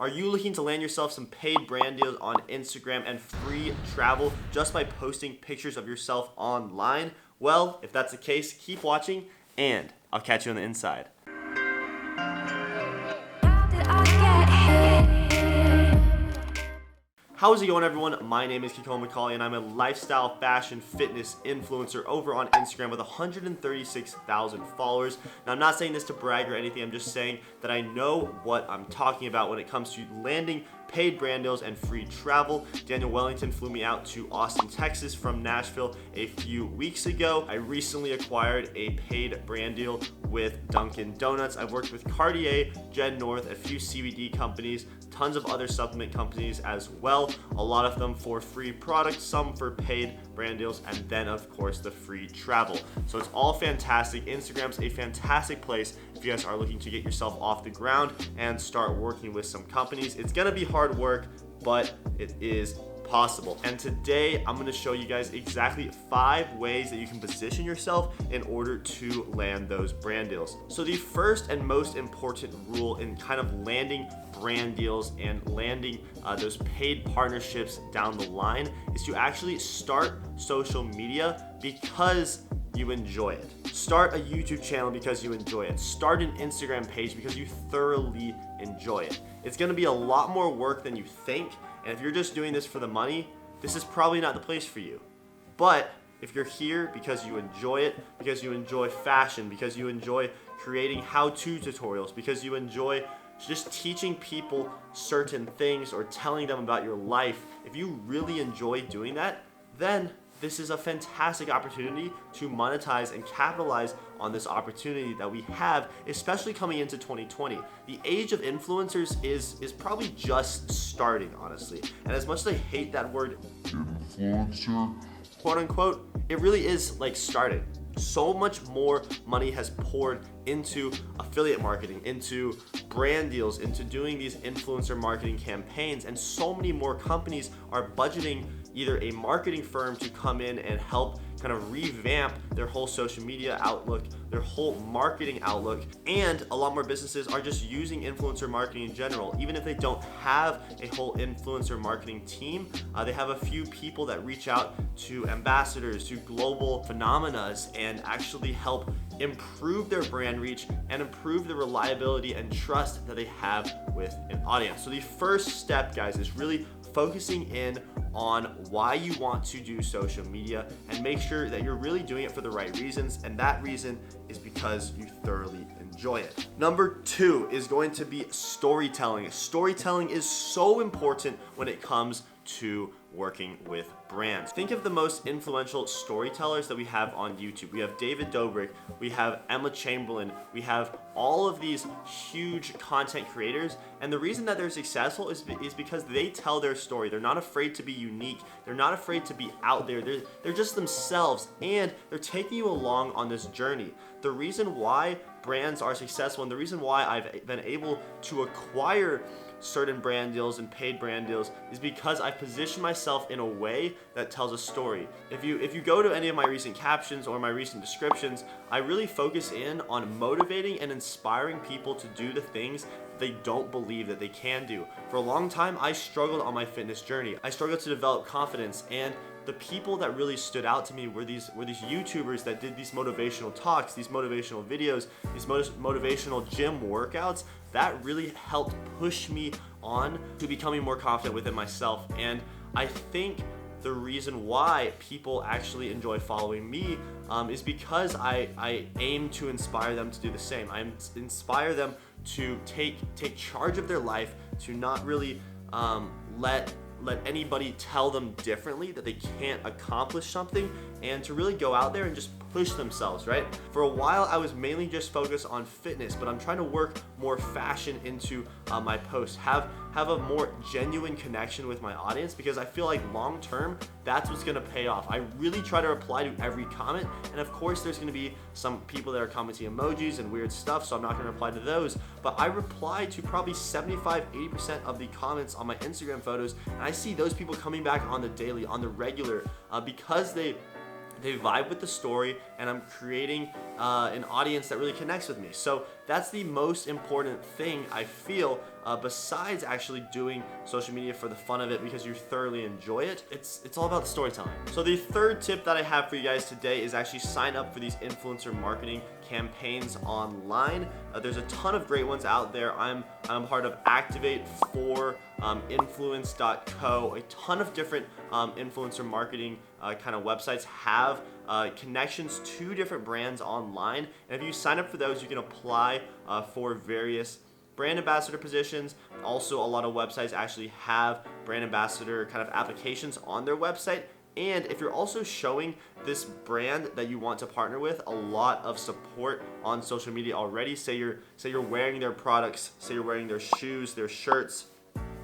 Are you looking to land yourself some paid brand deals on Instagram and free travel just by posting pictures of yourself online? Well, if that's the case, keep watching and I'll catch you on the inside. How's it going, everyone? My name is Kiko McCauley and I'm a lifestyle, fashion, fitness influencer over on Instagram with 136,000 followers. Now, I'm not saying this to brag or anything. I'm just saying that I know what I'm talking about when it comes to landing paid brand deals and free travel. Daniel Wellington flew me out to Austin, Texas from Nashville a few weeks ago. I recently acquired a paid brand deal with Dunkin' Donuts. I've worked with Cartier, Gen North, a few CBD companies, tons of other supplement companies as well. A lot of them for free products, some for paid brand deals, and then of course the free travel. So it's all fantastic. Instagram's a fantastic place if you guys are looking to get yourself off the ground and start working with some companies. It's gonna be hard work, but it is possible. And today I'm going to show you guys exactly 5 ways that you can position yourself in order to land those brand deals. So the first and most important rule in kind of landing brand deals and landing those paid partnerships down the line is to actually start social media because you enjoy it. Start a YouTube channel because you enjoy it. Start an Instagram page because you thoroughly enjoy it. It's gonna be a lot more work than you think, and if you're just doing this for the money, this is probably not the place for you. But if you're here because you enjoy it, because you enjoy fashion, because you enjoy creating how-to tutorials, because you enjoy just teaching people certain things or telling them about your life, if you really enjoy doing that, then this is a fantastic opportunity to monetize and capitalize on this opportunity that we have, especially coming into 2020. The age of influencers is probably just starting, honestly. And as much as I hate that word influencer, quote unquote, it really is like starting. So much more money has poured into affiliate marketing, into brand deals, into doing these influencer marketing campaigns, and so many more companies are budgeting either a marketing firm to come in and help kind of revamp their whole social media outlook, their whole marketing outlook, and a lot more businesses are just using influencer marketing in general. Even if they don't have a whole influencer marketing team, they have a few people that reach out to ambassadors, to global phenomena, and actually help improve their brand reach and improve the reliability and trust that they have with an audience. So the first step, guys, is really focusing in on why you want to do social media and make sure that you're really doing it for the right reasons, and that reason is because you thoroughly enjoy it. Number 2 is going to be storytelling. Storytelling is so important when it comes to working with brands. Think of the most influential storytellers that we have on YouTube. We have David Dobrik, we have Emma Chamberlain, we have all of these huge content creators, and the reason that they're successful is because they tell their story. They're not afraid to be unique, they're not afraid to be out there, they're just themselves, and they're taking you along on this journey. The reason why brands are successful and the reason why I've been able to acquire certain brand deals and paid brand deals is because I've positioned myself in a way that tells a story. If you go to any of my recent captions or my recent descriptions, I really focus in on motivating and inspiring people to do the things they don't believe that they can do. For a long time, I struggled on my fitness journey. I struggled to develop confidence, and the people that really stood out to me were these YouTubers that did these motivational talks, these motivational videos, these motivational gym workouts that really helped push me on to becoming more confident within myself. And I think the reason why people actually enjoy following me is because I aim to inspire them to do the same. I inspire them to take charge of their life, to not really let anybody tell them differently that they can't accomplish something, and to really go out there and just push themselves, right? For a while, I was mainly just focused on fitness, but I'm trying to work more fashion into my posts, have a more genuine connection with my audience, because I feel like long term, that's what's gonna pay off. I really try to reply to every comment, and of course, there's gonna be some people that are commenting emojis and weird stuff, so I'm not gonna reply to those, but I reply to probably 75-80% of the comments on my Instagram photos, and I see those people coming back on the daily, on the regular, because they vibe with the story, and I'm creating an audience that really connects with me. So That's the most important thing I feel, besides actually doing social media for the fun of it because you thoroughly enjoy it. It's all about the storytelling. So the third tip that I have for you guys today is actually sign up for these influencer marketing campaigns online. There's a ton of great ones out there. I'm part of Activate for influence.co. A ton of different influencer marketing kind of websites have connections to different brands online, and if you sign up for those, you can apply for various brand ambassador positions. Also, a lot of websites actually have brand ambassador kind of applications on their website. And if you're also showing this brand that you want to partner with a lot of support on social media already, say you're wearing their products, say you're wearing their shoes, their shirts,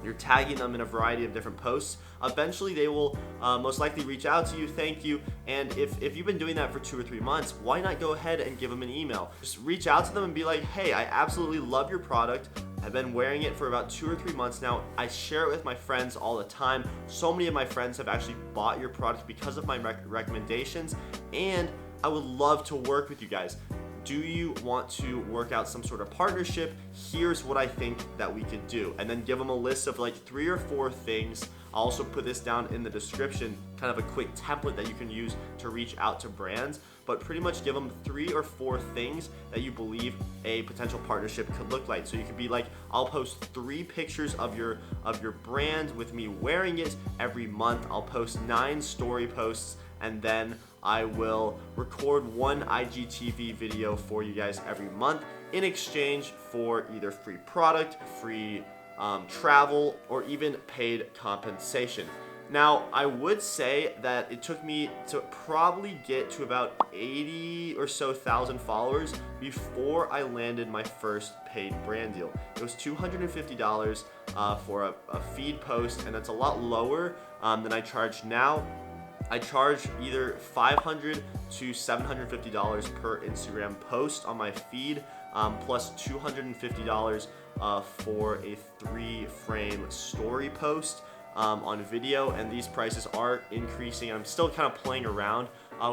you're tagging them in a variety of different posts, eventually they will most likely reach out to you, thank you. And if you've been doing that for 2 or 3 months, why not go ahead and give them an email? Just reach out to them and be like, hey, I absolutely love your product. I've been wearing it for about 2 or 3 months now. I share it with my friends all the time. So many of my friends have actually bought your product because of my recommendations, and I would love to work with you guys. Do you want to work out some sort of partnership? Here's what I think that we could do. And then give them a list of like 3 or 4 things. I'll also put this down in the description, kind of a quick template that you can use to reach out to brands. But pretty much give them 3 or 4 things that you believe a potential partnership could look like. So you could be like, I'll post 3 pictures of your brand with me wearing it every month. I'll post 9 story posts, and then I will record 1 IGTV video for you guys every month in exchange for either free product, free travel, or even paid compensation. Now, I would say that it took me to probably get to about 80 or so thousand followers before I landed my first paid brand deal. It was $250 for a feed post, and that's a lot lower than I charge now. I charge either $500 to $750 per Instagram post on my feed, plus $250 for a 3-frame story post on video, and these prices are increasing. I'm still kind of playing around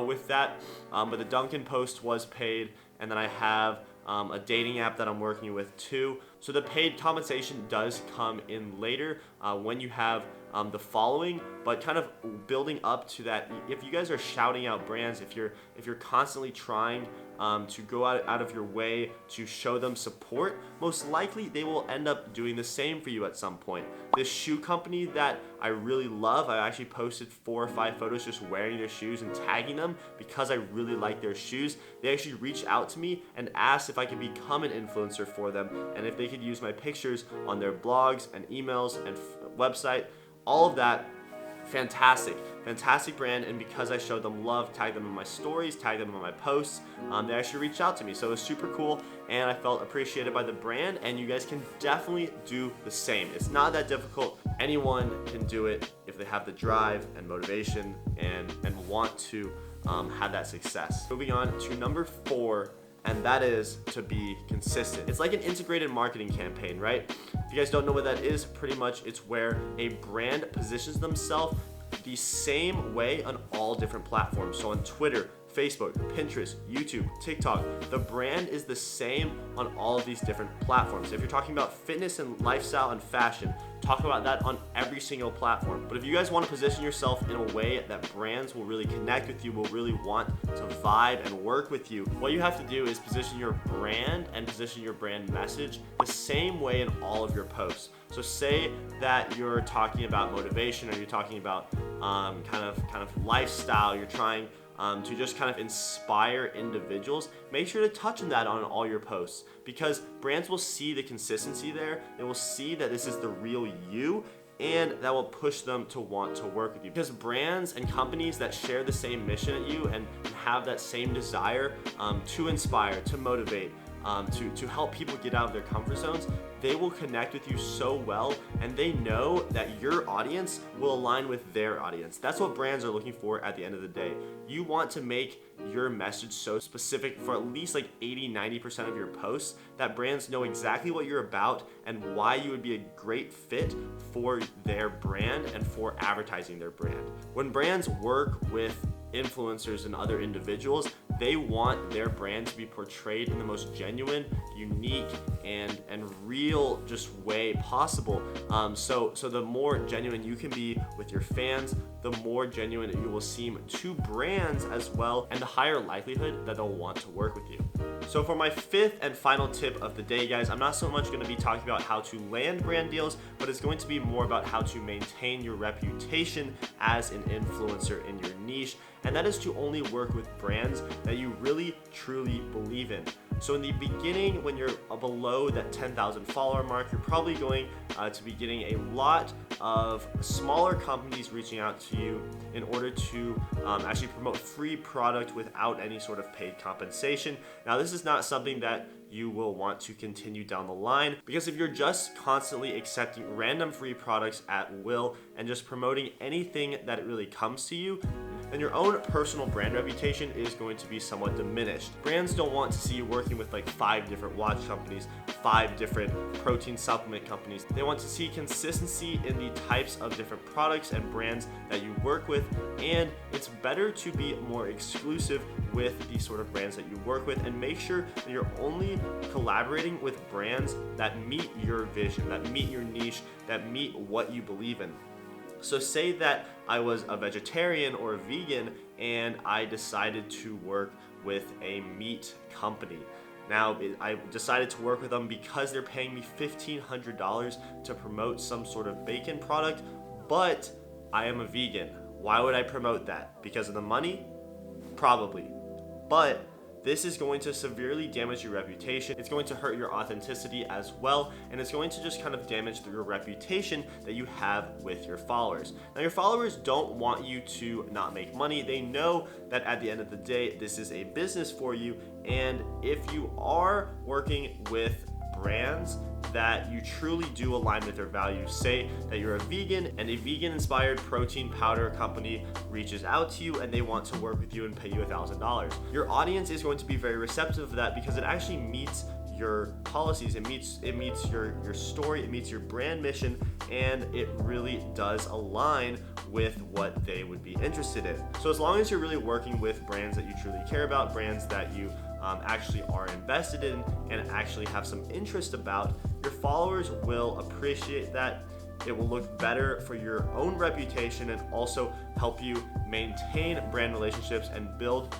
with that, but the Dunkin' post was paid, and then I have a dating app that I'm working with too. So the paid compensation does come in later when you have the following, but kind of building up to that. If you guys are shouting out brands, if you're constantly trying to go out of your way to show them support, most likely they will end up doing the same for you at some point. This shoe company that I really love, I actually posted 4 or 5 photos just wearing their shoes and tagging them because I really like their shoes. They actually reached out to me and asked if I could become an influencer for them and if they could use my pictures on their blogs and emails and website. All of that, fantastic brand, and because I showed them love, tagged them in my stories, tagged them in my posts, they actually reached out to me. So it was super cool, and I felt appreciated by the brand, and you guys can definitely do the same. It's not that difficult. Anyone can do it if they have the drive and motivation and want to have that success. Moving on to number 4, and that is to be consistent. It's like an integrated marketing campaign, right? If you guys don't know what that is, pretty much it's where a brand positions themselves the same way on all different platforms. So on Twitter, Facebook, Pinterest, YouTube, TikTok, the brand is the same on all of these different platforms. If you're talking about fitness and lifestyle and fashion, talk about that on every single platform. But if you guys want to position yourself in a way that brands will really connect with you, will really want to vibe and work with you, what you have to do is position your brand and position your brand message the same way in all of your posts. So say that you're talking about motivation, or you're talking about kind of lifestyle, you're trying to just kind of inspire individuals, make sure to touch on that on all your posts, because brands will see the consistency there. They will see that this is the real you, and that will push them to want to work with you. Because brands and companies that share the same mission at you and have that same desire to inspire, to motivate, to help people get out of their comfort zones, they will connect with you so well, and they know that your audience will align with their audience. That's what brands are looking for at the end of the day. You want to make your message so specific for at least like 80-90% of your posts that brands know exactly what you're about and why you would be a great fit for their brand and for advertising their brand. When brands work with influencers and other individuals, they want their brand to be portrayed in the most genuine, unique, and real just way possible. So the more genuine you can be with your fans, the more genuine you will seem to brands as well, and the higher likelihood that they'll want to work with you. So for my fifth and final tip of the day, guys, I'm not so much going to be talking about how to land brand deals, but it's going to be more about how to maintain your reputation as an influencer in your niche, and that is to only work with brands that you really truly believe in. So in the beginning, when you're below that 10,000 follower mark, you're probably going to be getting a lot of smaller companies reaching out to you in order to actually promote free product without any sort of paid compensation. Now, this is not something that you will want to continue down the line, because if you're just constantly accepting random free products at will and just promoting anything that it really comes to you, then your own personal brand reputation is going to be somewhat diminished. Brands don't want to see you working with like 5 different watch companies, 5 different protein supplement companies. They want to see consistency in the types of different products and brands that you work with, and it's better to be more exclusive with the sort of brands that you work with, and make sure that you're only collaborating with brands that meet your vision, that meet your niche, that meet what you believe in. So say that I was a vegetarian or a vegan and I decided to work with a meat company. Now, I decided to work with them because they're paying me $1,500 to promote some sort of bacon product, but I am a vegan. Why would I promote that? Because of the money? Probably. But this is going to severely damage your reputation. It's going to hurt your authenticity as well, and it's going to just kind of damage your reputation that you have with your followers. Now, your followers don't want you to not make money. They know that at the end of the day, this is a business for you, and if you are working with brands that you truly do align with their values, say that you're a vegan and a vegan inspired protein powder company reaches out to you and they want to work with you and pay you $1,000. Your audience is going to be very receptive to that because it actually meets your policies, it meets your story, it meets your brand mission, and it really does align with what they would be interested in. So as long as you're really working with brands that you truly care about, brands that you actually are invested in and actually have some interest about, your followers will appreciate that. It will look better for your own reputation and also help you maintain brand relationships and build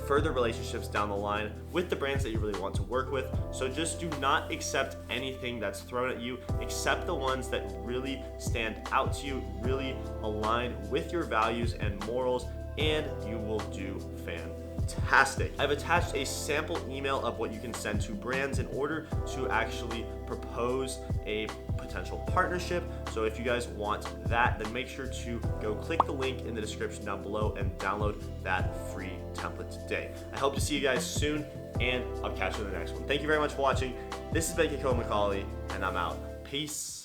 further relationships down the line with the brands that you really want to work with. So just do not accept anything that's thrown at you. Accept the ones that really stand out to you, really align with your values and morals, and you will do fantastic. I've attached a sample email of what you can send to brands in order to actually propose a potential partnership. So if you guys want that, then make sure to go click the link in the description down below and download that free template today. I hope to see you guys soon, and I'll catch you in the next one. Thank you very much for watching. This has been Kiko McCauley, and I'm out. Peace.